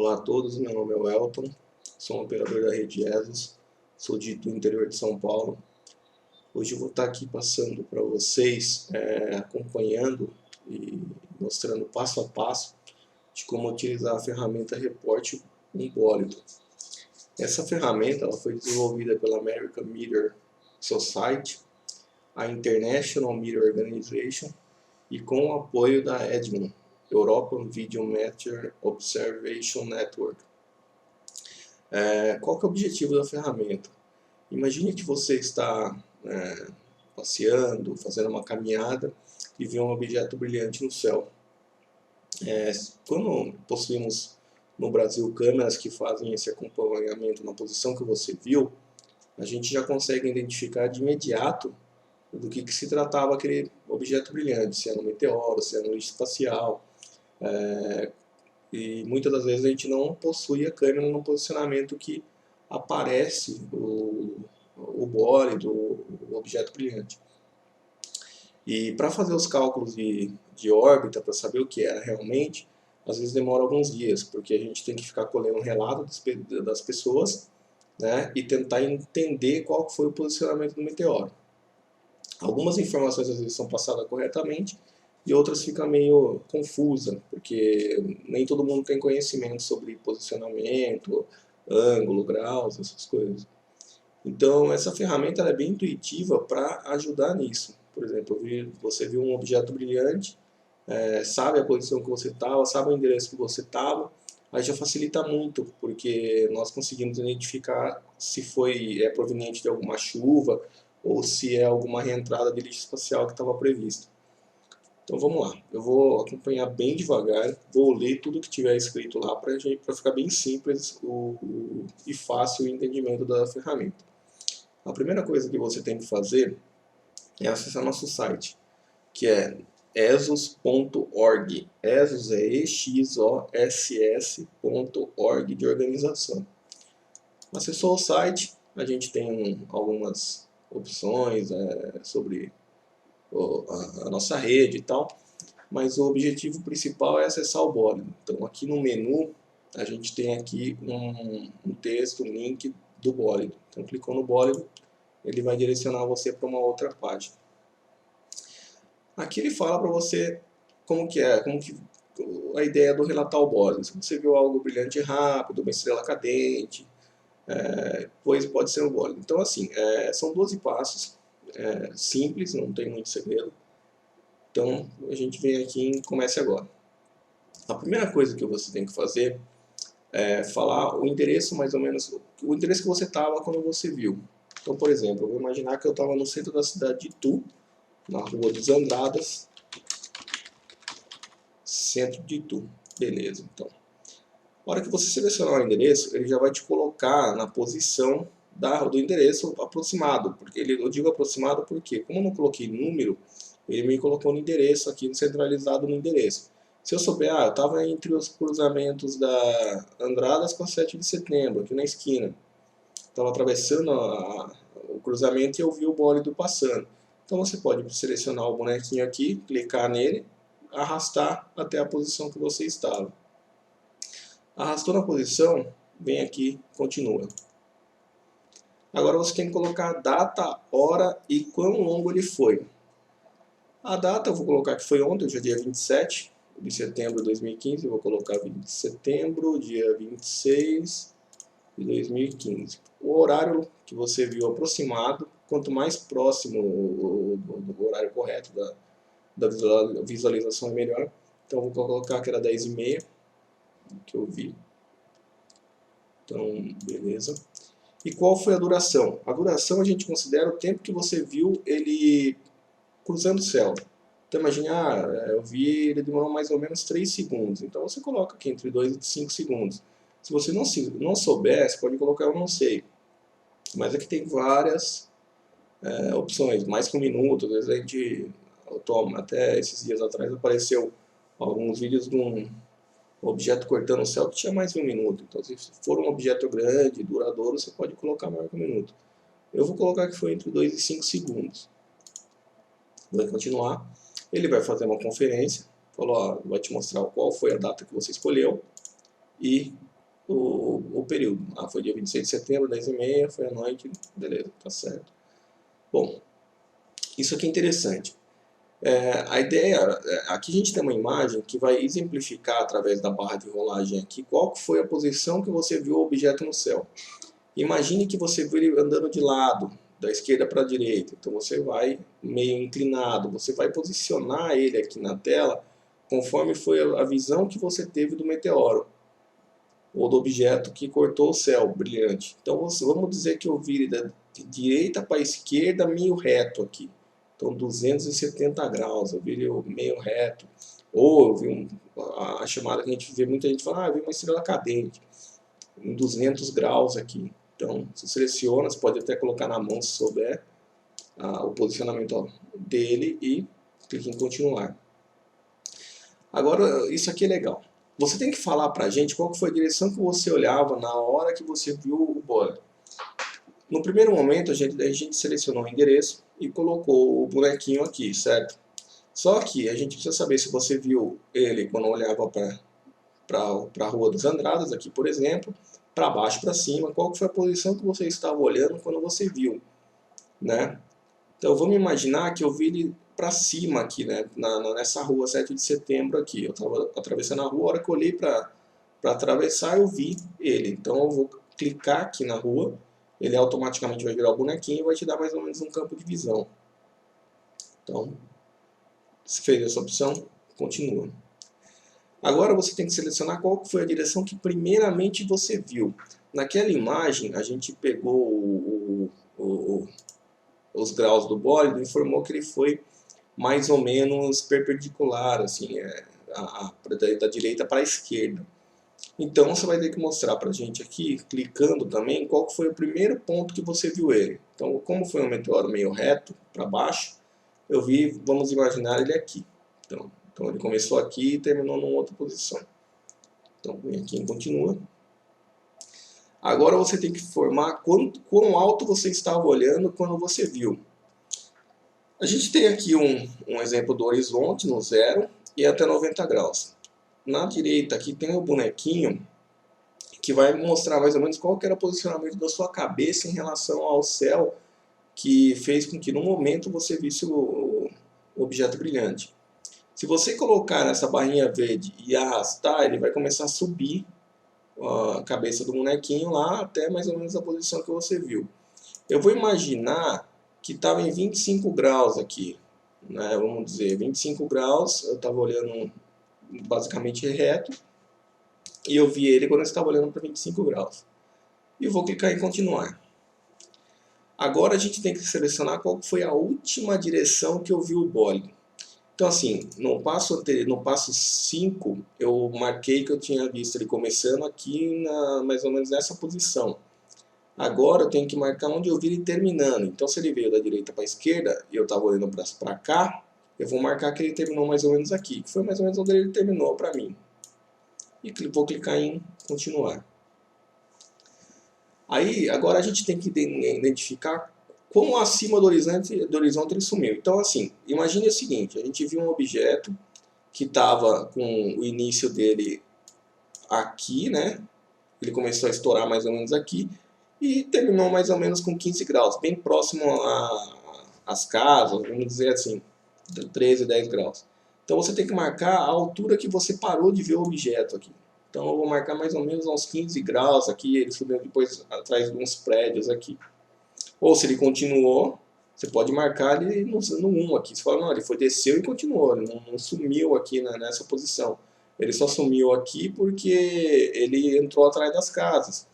Olá a todos, meu nome é o Elton, sou um operador da rede ESOS, sou do interior de São Paulo. Hoje eu vou estar aqui passando para vocês, acompanhando e mostrando passo a passo de como utilizar a ferramenta Reporte um Bólido. Essa ferramenta ela foi desenvolvida pela American Meteor Society, a International Meteor Organization e com o apoio da EDMON, European Video Meteor Observation Network. Qual que é o objetivo da ferramenta? Imagine que você está passeando, fazendo uma caminhada e vê um objeto brilhante no céu. Quando possuímos no Brasil câmeras que fazem esse acompanhamento na posição que você viu, a gente já consegue identificar de imediato do que se tratava aquele objeto brilhante, se era um meteoro, se era um lixo espacial. E muitas das vezes a gente não possui a câmera no posicionamento que aparece o bólido, o objeto brilhante. E para fazer os cálculos de órbita, para saber o que era realmente, às vezes demora alguns dias, porque a gente tem que ficar colhendo um relato das pessoas, né, e tentar entender qual foi o posicionamento do meteoro. Algumas informações às vezes são passadas corretamente, e outras ficam meio confusa, porque nem todo mundo tem conhecimento sobre posicionamento, ângulo, graus, essas coisas. Então essa ferramenta ela é bem intuitiva para ajudar nisso. Por exemplo, você viu um objeto brilhante, sabe a posição que você estava, sabe o endereço que você estava, aí já facilita muito, porque nós conseguimos identificar se foi proveniente de alguma chuva ou se é alguma reentrada de lixo espacial que estava prevista. Então vamos lá, eu vou acompanhar bem devagar, vou ler tudo que tiver escrito lá para ficar bem simples e fácil o entendimento da ferramenta. A primeira coisa que você tem que fazer é acessar nosso site, que é esos.org. Esos é exoss.org de organização. Acessou o site, a gente tem algumas opções sobre a nossa rede e tal, mas o objetivo principal é acessar o bólido. Então aqui no menu a gente tem aqui um texto, um link do bólido. Então clicou no bólido, ele vai direcionar você para uma outra página. Aqui ele fala para você como que a ideia do relatar o bólido. Se você viu algo brilhante e rápido, uma estrela cadente, pois pode ser um bólido. Então assim, são 12 passos, simples, não tem muito segredo. Então a gente vem aqui e comece agora. A primeira coisa que você tem que fazer é falar o endereço mais ou menos, o endereço que você estava quando você viu. Então, por exemplo, eu vou imaginar que eu estava no centro da cidade de Itu, na rua dos Andradas, centro de Itu. Beleza, então. Na hora que você selecionar o endereço, ele já vai te colocar na posição do endereço aproximado. Porque eu digo aproximado porque, como eu não coloquei número, ele me colocou no endereço aqui, centralizado no endereço. Se eu souber, eu estava entre os cruzamentos da Andradas com a 7 de setembro, aqui na esquina. Estava atravessando o cruzamento e eu vi o bólido passando. Então você pode selecionar o bonequinho aqui, clicar nele, arrastar até a posição que você estava. Arrastou na posição, vem aqui, continua. Agora você tem que colocar a data, hora e quão longo ele foi. A data eu vou colocar que foi ontem, hoje é dia 27 de setembro de 2015, eu vou colocar 20 de setembro, dia 26 de 2015. O horário que você viu aproximado, quanto mais próximo do horário correto da visualização é melhor. Então eu vou colocar que era 10h30 que eu vi. Então, beleza. E qual foi a duração? A duração a gente considera o tempo que você viu ele cruzando o céu. Então imagine, eu vi, ele demorou mais ou menos 3 segundos. Então você coloca aqui entre 2 e 5 segundos. Se você não souber, você pode colocar eu não sei. Mas aqui tem várias opções, mais que 1 minuto. Às vezes a gente toma, até esses dias atrás apareceu alguns vídeos de um objeto cortando o céu que tinha mais de 1 minuto. Então se for um objeto grande, duradouro, você pode colocar mais que 1 minuto. Eu vou colocar que foi entre 2 e 5 segundos. Vai continuar. Ele vai fazer uma conferência, vai te mostrar qual foi a data que você escolheu e o período. Ah, foi dia 26 de setembro, 10h30, foi à noite, beleza, tá certo. Bom, isso aqui é interessante. A ideia, aqui a gente tem uma imagem que vai exemplificar através da barra de rolagem aqui qual foi a posição que você viu o objeto no céu. Imagine que você viu ele andando de lado, da esquerda para a direita, então você vai meio inclinado, você vai posicionar ele aqui na tela conforme foi a visão que você teve do meteoro, ou do objeto que cortou o céu brilhante. Então vamos dizer que eu vi ele da direita para a esquerda meio reto aqui. Então 270 graus, eu vi ele meio reto. Ou eu vi a chamada que a gente vê, muita gente fala, eu vi uma estrela cadente em 200 graus aqui. Então você seleciona, você pode até colocar na mão se souber o posicionamento dele e clique em continuar. Agora isso aqui é legal. Você tem que falar pra gente qual foi a direção que você olhava na hora que você viu o bolo. No primeiro momento a gente selecionou o endereço e colocou o bonequinho aqui, certo? Só que a gente precisa saber se você viu ele quando olhava para a Rua dos Andradas, aqui por exemplo, para baixo, para cima, qual foi a posição que você estava olhando quando você viu, né? Então vamos imaginar que eu vi ele para cima aqui, né? Nessa rua 7 de setembro aqui. Eu estava atravessando a rua, a hora que eu olhei para atravessar eu vi ele. Então eu vou clicar aqui na rua, ele automaticamente vai virar o bonequinho e vai te dar mais ou menos um campo de visão. Então, se fez essa opção, continua. Agora você tem que selecionar qual foi a direção que primeiramente você viu. Naquela imagem a gente pegou os graus do bólido e informou que ele foi mais ou menos perpendicular, assim, da direita para a esquerda. Então você vai ter que mostrar para a gente aqui, clicando também, qual foi o primeiro ponto que você viu ele. Então, como foi um meteoro meio reto, para baixo, eu vi, vamos imaginar ele aqui. Então ele começou aqui e terminou numa outra posição. Então vem aqui em continua. Agora você tem que informar quão alto você estava olhando quando você viu. A gente tem aqui um exemplo do horizonte no 0 e até 90 graus. Na direita aqui tem o bonequinho que vai mostrar mais ou menos qual que era o posicionamento da sua cabeça em relação ao céu, que fez com que no momento você visse o objeto brilhante. Se você colocar nessa barrinha verde e arrastar, ele vai começar a subir a cabeça do bonequinho lá até mais ou menos a posição que você viu. Eu vou imaginar que estava em 25 graus aqui, né? Vamos dizer, 25 graus, eu estava olhando basicamente reto, e eu vi ele quando eu estava olhando para 25 graus. E vou clicar em continuar. Agora a gente tem que selecionar qual foi a última direção que eu vi o bólido. Então assim, no passo 5, eu marquei que eu tinha visto ele começando aqui, mais ou menos nessa posição. Agora eu tenho que marcar onde eu vi ele terminando. Então se ele veio da direita para a esquerda e eu estava olhando para cá, eu vou marcar que ele terminou mais ou menos aqui, que foi mais ou menos onde ele terminou para mim. E vou clicar em continuar. Aí, agora a gente tem que identificar quão acima do horizonte ele sumiu. Então, assim, imagine o seguinte, a gente viu um objeto que estava com o início dele aqui, né? Ele começou a estourar mais ou menos aqui e terminou mais ou menos com 15 graus, bem próximo às casas, vamos dizer assim, 13, 10 graus. Então você tem que marcar a altura que você parou de ver o objeto aqui. Então eu vou marcar mais ou menos uns 15 graus aqui, ele subiu depois atrás de uns prédios aqui. Ou se ele continuou, você pode marcar ele no 1 aqui. Você fala, não, ele foi, desceu e continuou, ele não sumiu aqui nessa posição. Ele só sumiu aqui porque ele entrou atrás das casas.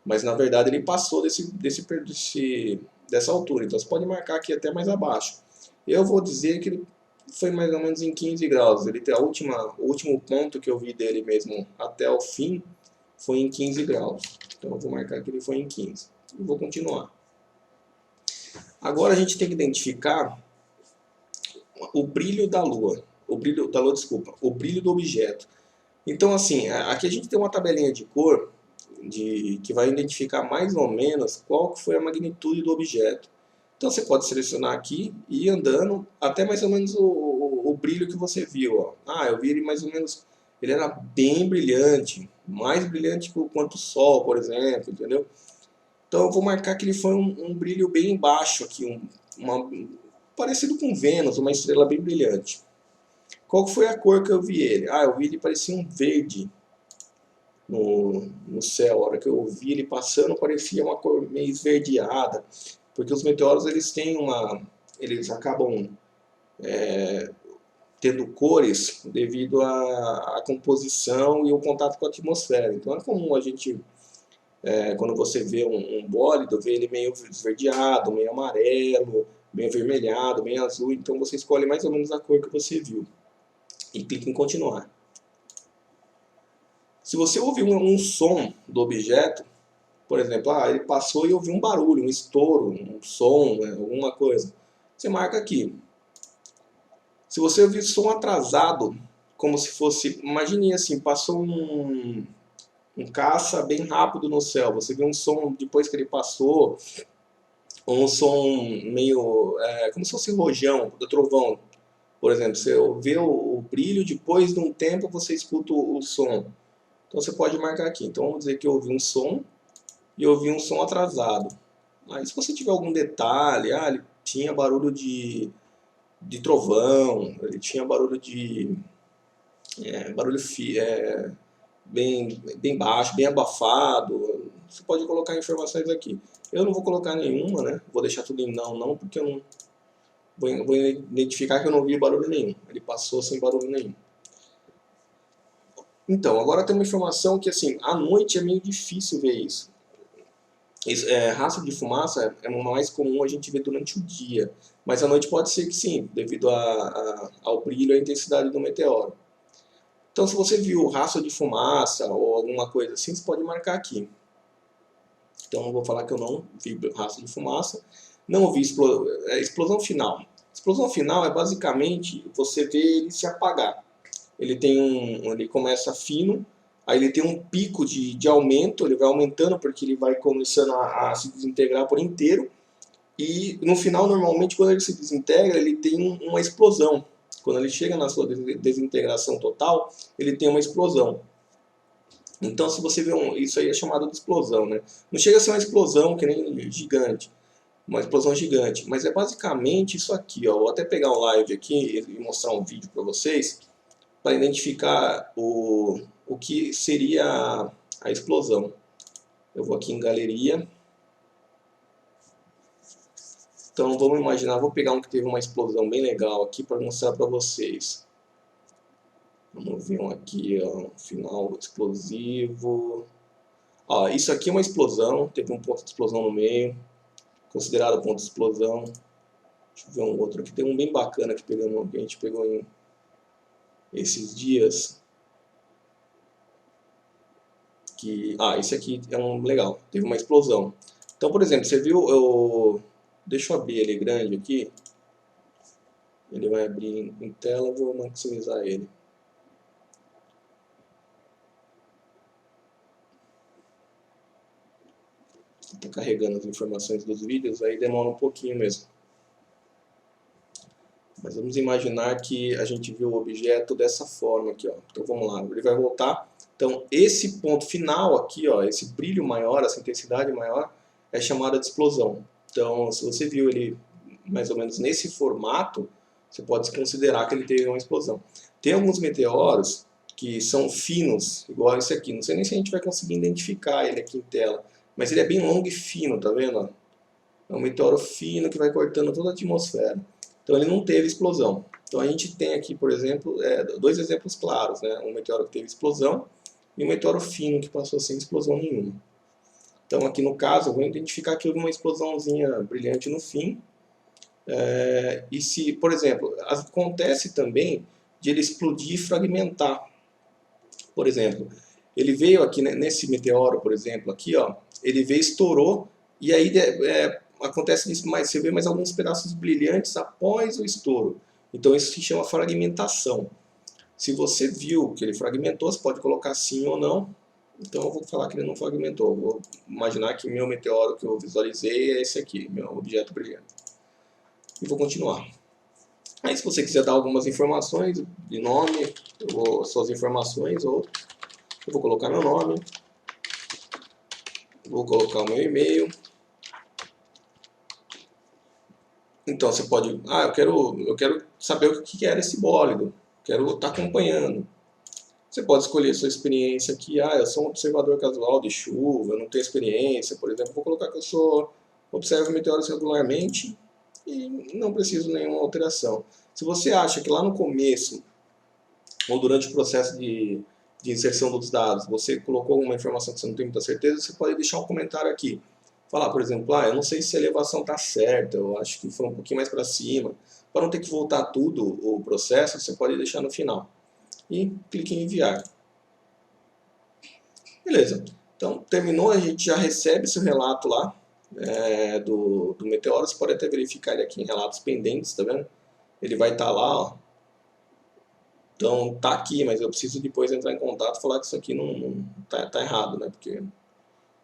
Mas na verdade ele passou dessa altura. Então você pode marcar aqui até mais abaixo. Eu vou dizer que ele foi mais ou menos em 15 graus. Ele tem o último ponto que eu vi dele mesmo até o fim foi em 15 graus. Então eu vou marcar que ele foi em 15. E vou continuar. Agora a gente tem que identificar o brilho da Lua. O brilho do objeto. Então assim, aqui a gente tem uma tabelinha de cor que vai identificar mais ou menos qual que foi a magnitude do objeto. Então você pode selecionar aqui e ir andando até mais ou menos o brilho que você viu. Ó. Eu vi ele mais ou menos, ele era bem brilhante, mais brilhante quanto o Sol, por exemplo, entendeu? Então eu vou marcar que ele foi um brilho bem baixo aqui, parecido com Vênus, uma estrela bem brilhante. Qual foi a cor que eu vi ele? Ah, eu vi ele parecia um verde no céu. A hora que eu vi ele passando, parecia uma cor meio esverdeada, porque os meteoros eles acabam tendo cores devido à composição e o contato com a atmosfera. Então é comum a gente, quando você vê um bólido, ver ele meio esverdeado, meio amarelo, meio avermelhado, meio azul. Então você escolhe mais ou menos a cor que você viu e clica em continuar. Se você ouvir um som do objeto, por exemplo, ele passou e eu ouvi um barulho, um estouro, um som, alguma coisa, você marca aqui. Se você ouvir som atrasado, como se fosse, imagine assim, passou um caça bem rápido no céu, você viu um som depois que ele passou, ou um som meio, como se fosse rojão, do trovão, por exemplo, você vê o brilho, depois de um tempo você escuta o som. Então você pode marcar aqui. Então vamos dizer que eu ouvi um som e eu ouvi um som atrasado. Aí se você tiver algum detalhe, ele tinha barulho de trovão, ele tinha barulho de barulho bem baixo, bem abafado, você pode colocar informações aqui. Eu não vou colocar nenhuma, né? Vou deixar tudo em não, porque eu não vou identificar que eu não vi barulho nenhum. Ele passou sem barulho nenhum. Então, agora tem uma informação que, assim, à noite é meio difícil ver isso. Rastro de fumaça é mais comum a gente ver durante o dia, mas à noite pode ser que sim, devido ao brilho e à intensidade do meteoro. Então, se você viu rastro de fumaça ou alguma coisa assim, você pode marcar aqui. Então, eu vou falar que eu não vi rastro de fumaça, não vi explosão final. Explosão final é basicamente você ver ele se apagar. Ele começa fino, aí ele tem um pico de aumento, ele vai aumentando porque ele vai começando a se desintegrar por inteiro. E no final, normalmente, quando ele se desintegra, ele tem uma explosão. Quando ele chega na sua desintegração total, ele tem uma explosão. Então, se você vê isso aí é chamado de explosão, né? Não chega a ser uma explosão que nem gigante, uma explosão gigante, mas é basicamente isso aqui, ó. Vou até pegar um live aqui e mostrar um vídeo para vocês, para identificar o que seria a explosão. Eu vou aqui em galeria. Então vamos imaginar, vou pegar um que teve uma explosão bem legal aqui para mostrar para vocês. Vamos ver um aqui, ó, final explosivo. Ó, isso aqui é uma explosão, teve um ponto de explosão no meio, considerado ponto de explosão. Deixa eu ver um outro aqui, tem um bem bacana que a gente pegou em esses dias. Esse aqui é um legal, teve uma explosão. Então, por exemplo, você viu, deixa eu abrir ele grande aqui, ele vai abrir em tela, eu vou maximizar ele. Está carregando as informações dos vídeos, aí demora um pouquinho mesmo. Mas vamos imaginar que a gente viu o objeto dessa forma aqui, ó. Então vamos lá, ele vai voltar. Então esse ponto final aqui, ó, esse brilho maior, essa intensidade maior, é chamada de explosão. Então se você viu ele mais ou menos nesse formato, você pode considerar que ele teve uma explosão. Tem alguns meteoros que são finos, igual esse aqui. Não sei nem se a gente vai conseguir identificar ele aqui em tela, mas ele é bem longo e fino, tá vendo? É um meteoro fino que vai cortando toda a atmosfera. Então ele não teve explosão. Então a gente tem aqui, por exemplo, dois exemplos claros, né? Um meteoro que teve explosão e um meteoro fino que passou sem explosão nenhuma. Então aqui no caso eu vou identificar que houve uma explosãozinha brilhante no fim. E se, por exemplo, acontece também de ele explodir e fragmentar. Por exemplo, ele veio aqui nesse meteoro, por exemplo, aqui, ó, ele veio, estourou e aí acontece isso, mas você vê mais alguns pedaços brilhantes após o estouro. Então isso se chama fragmentação. Se você viu que ele fragmentou, você pode colocar sim ou não. Então eu vou falar que ele não fragmentou. Eu vou imaginar que meu meteoro que eu visualizei é esse aqui, meu objeto brilhante. E vou continuar. Aí se você quiser dar algumas informações de nome, suas informações, ou Eu vou colocar meu nome, vou colocar o meu e-mail. Então você pode, eu quero saber o que era esse bólido, quero estar acompanhando. Você pode escolher a sua experiência aqui, eu sou um observador casual de chuva, eu não tenho experiência, por exemplo, vou colocar que eu observo meteoros regularmente e não preciso de nenhuma alteração. Se você acha que lá no começo, ou durante o processo de inserção dos dados, você colocou alguma informação que você não tem muita certeza, você pode deixar um comentário aqui. Falar, por exemplo, eu não sei se a elevação está certa, eu acho que foi um pouquinho mais para cima. Para não ter que voltar tudo o processo, você pode deixar no final. E clique em enviar. Beleza. Então, terminou, a gente já recebe seu relato lá do meteoro. Você pode até verificar ele aqui em relatos pendentes, tá vendo? Ele vai estar lá, ó. Então, tá aqui, mas eu preciso depois entrar em contato e falar que isso aqui não tá errado, né? Porque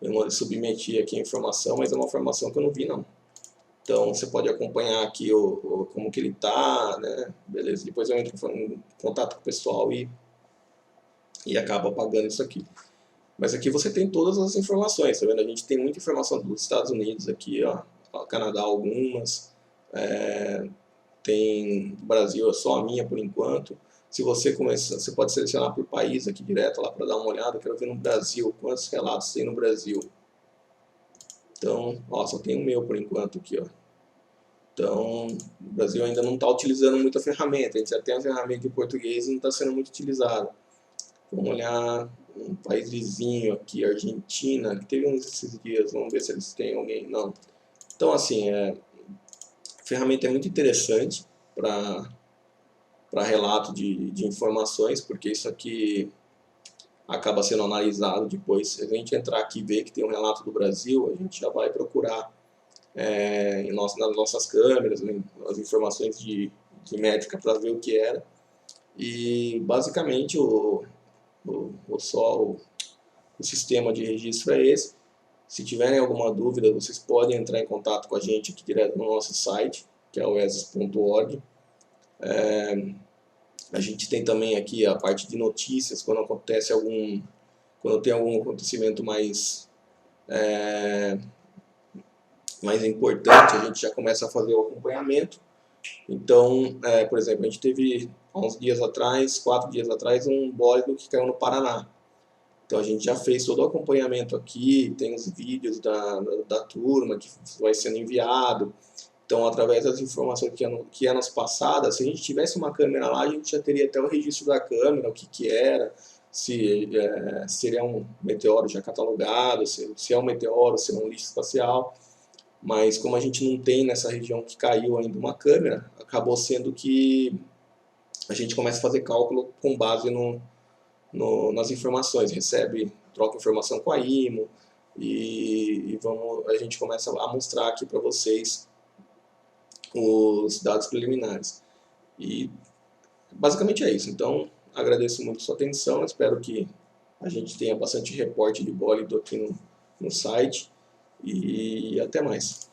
eu submeti aqui a informação, mas é uma informação que eu não vi, não. Então, você pode acompanhar aqui como que ele tá, né? Beleza, depois eu entro em contato com o pessoal e acabo apagando isso aqui. Mas aqui você tem todas as informações, tá vendo? A gente tem muita informação dos Estados Unidos aqui, ó. Canadá algumas, tem Brasil, é só a minha por enquanto. Se você começar, você pode selecionar por país aqui direto lá para dar uma olhada. Quero ver no Brasil, quantos relatos tem no Brasil. Então, ó, só tem o meu por enquanto aqui, ó. Então, o Brasil ainda não está utilizando muita ferramenta. A gente já tem a ferramenta em português e não está sendo muito utilizada. Vamos olhar um país vizinho aqui, Argentina, que teve uns esses dias. Vamos ver se eles têm alguém. Não. Então, assim, a ferramenta é muito interessante para relato de informações, porque isso aqui acaba sendo analisado depois. Se a gente entrar aqui e ver que tem um relato do Brasil, a gente já vai procurar nas nossas câmeras, as informações de métrica para ver o que era. E basicamente o sistema de registro é esse. Se tiverem alguma dúvida, vocês podem entrar em contato com a gente aqui direto no nosso site, que é o esos.org. A gente tem também aqui a parte de notícias, quando tem algum acontecimento mais importante, a gente já começa a fazer o acompanhamento. Então, por exemplo, a gente teve há uns dias atrás, 4 dias atrás, um bólido que caiu no Paraná. Então a gente já fez todo o acompanhamento aqui, tem os vídeos da turma que vai sendo enviado. Então, através das informações que é nos passadas, se a gente tivesse uma câmera lá, a gente já teria até o registro da câmera, o que era, se seria um meteoro já catalogado, se é um meteoro, se é um lixo espacial. Mas como a gente não tem nessa região que caiu ainda uma câmera, acabou sendo que a gente começa a fazer cálculo com base nas informações, troca informação com a IMO e a gente começa a mostrar aqui para vocês os dados preliminares. E basicamente é isso. Então, agradeço muito a sua atenção, espero que a gente tenha bastante reporte de bólido aqui no site e até mais.